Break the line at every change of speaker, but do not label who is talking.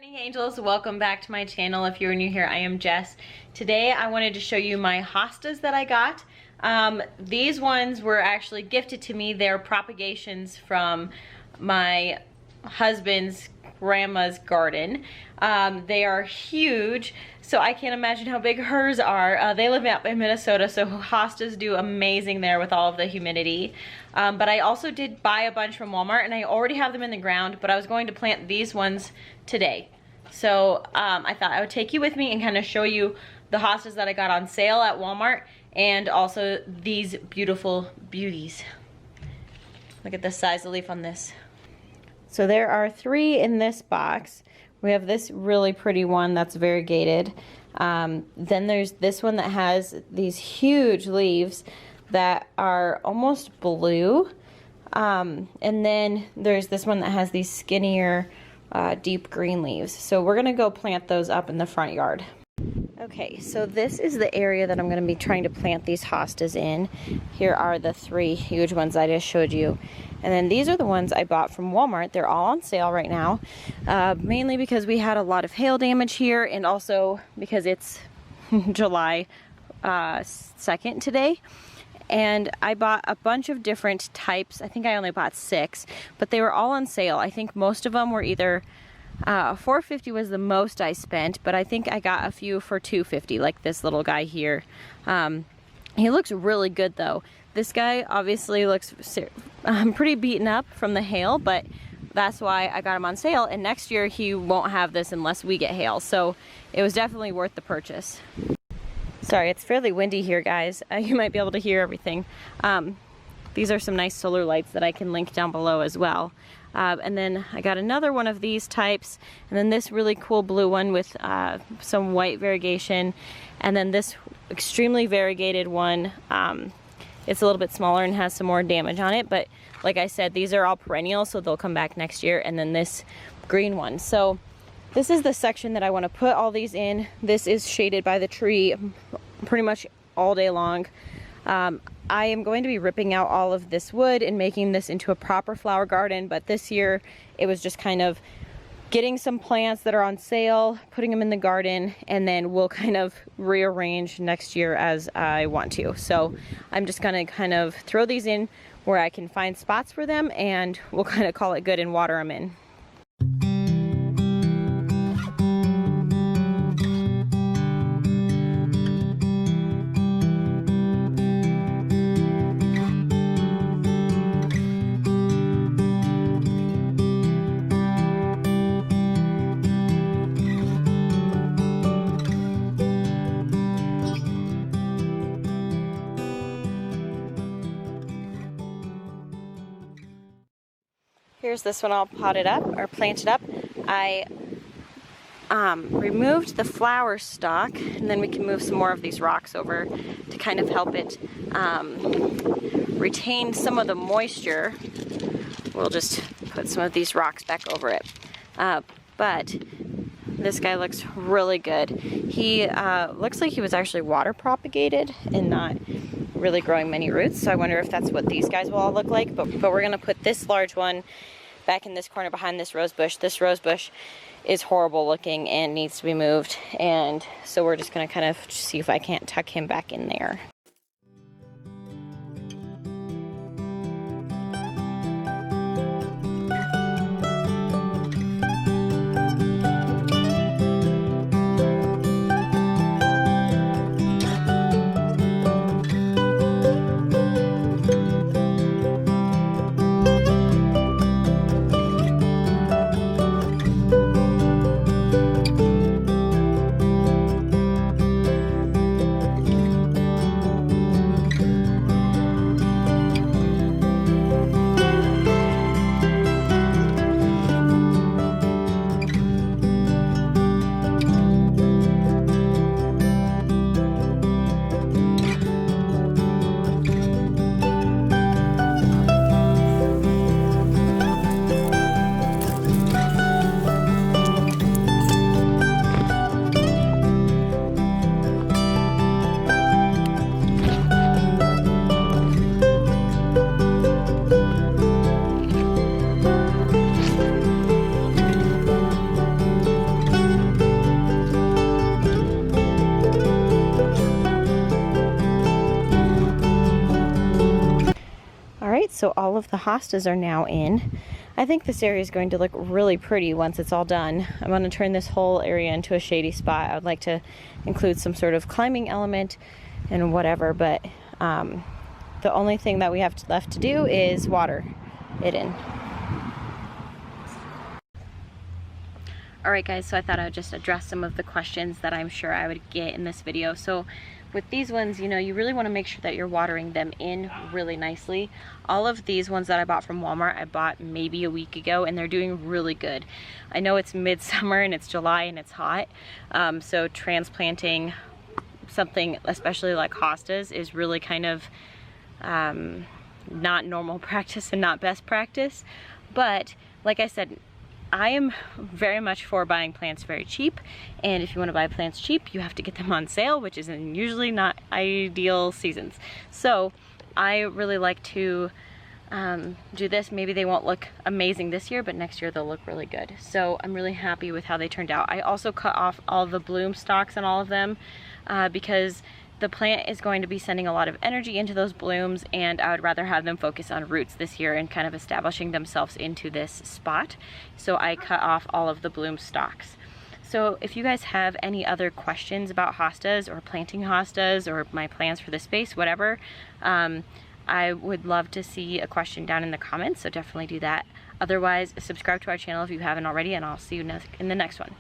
Morning Angels, welcome back to my channel. If you're new here, I am Jess. Today I wanted to show you my hostas that I got. These ones were actually gifted to me. They're propagations from my husband's grandma's garden. They are huge, so I can't imagine how big hers are. They live up in Minnesota, so hostas do amazing there with all of the humidity. But I also did buy a bunch from Walmart, and I already have them in the ground, but I was going to plant these ones today. So I thought I would take you with me and kind of show you the hostas that I got on sale at Walmart, and also these beautiful beauties. Look at the size of the leaf on this. So there are 3 in this box. We have this really pretty one that's variegated. Then there's this one that has these huge leaves that are almost blue. And then there's this one that has these skinnier, deep green leaves. So we're gonna go plant those up in the front yard. Okay, so this is the area that I'm gonna be trying to plant these hostas in. Here are the 3 huge ones I just showed you. And then these are the ones I bought from Walmart. They're all on sale right now, mainly because we had a lot of hail damage here, and also because it's July 2nd today. And I bought a bunch of different types. I think I only bought 6, but they were all on sale. I think most of them were either $4.50 was the most I spent, but I think I got a few for $2.50, like this little guy here. He looks really good though. This guy obviously looks pretty beaten up from the hail, but that's why I got him on sale, and next year he won't have this unless we get hail, so it was definitely worth the purchase. Sorry, it's fairly windy here, guys. You might be able to hear everything. These are some nice solar lights that I can link down below as well. And then I got another one of these types, and then this really cool blue one with some white variegation, and then this extremely variegated one. It's a little bit smaller and has some more damage on it, but like I said, these are all perennial, so they'll come back next year. And then this green one. So this is the section that I want to put all these in. This is shaded by the tree pretty much all day long. I am going to be ripping out all of this wood and making this into a proper flower garden, but this year it was just kind of getting some plants that are on sale, putting them in the garden, and then we'll kind of rearrange next year as I want to. So I'm just gonna kind of throw these in where I can find spots for them, and we'll kind of call it good and water them in. Here's this one all potted up, or planted up. I removed the flower stalk, and then we can move some more of these rocks over to kind of help it retain some of the moisture. We'll just put some of these rocks back over it. But this guy looks really good. He looks like he was actually water propagated and not really growing many roots, so I wonder if that's what these guys will all look like. But we're gonna put this large one back in this corner behind this rose bush. This rose bush is horrible looking and needs to be moved, and so we're just gonna kind of see if I can't tuck him back in there. So all of the hostas are now in. I think this area is going to look really pretty once it's all done. I'm going to turn this whole area into a shady spot. I would like to include some sort of climbing element and whatever, but the only thing that we have left to do is water it in. Alright guys, so I thought I would just address some of the questions that I'm sure I would get in this video. So with these ones, you know, you really want to make sure that you're watering them in really nicely. All of these ones that I bought from Walmart, I bought maybe a week ago, and they're doing really good. I know it's midsummer and it's July and it's hot, so transplanting something, especially like hostas, is really kind of not normal practice and not best practice. But like I said, I am very much for buying plants very cheap, and if you want to buy plants cheap, you have to get them on sale, which is in usually not ideal seasons. So I really like to do this. Maybe they won't look amazing this year, but next year they'll look really good. So I'm really happy with how they turned out. I also cut off all the bloom stalks on all of them because the plant is going to be sending a lot of energy into those blooms, and I would rather have them focus on roots this year and kind of establishing themselves into this spot. So I cut off all of the bloom stalks. So if you guys have any other questions about hostas or planting hostas or my plans for the space, whatever, I would love to see a question down in the comments, so definitely do that. Otherwise, subscribe to our channel if you haven't already, and I'll see you in the next one.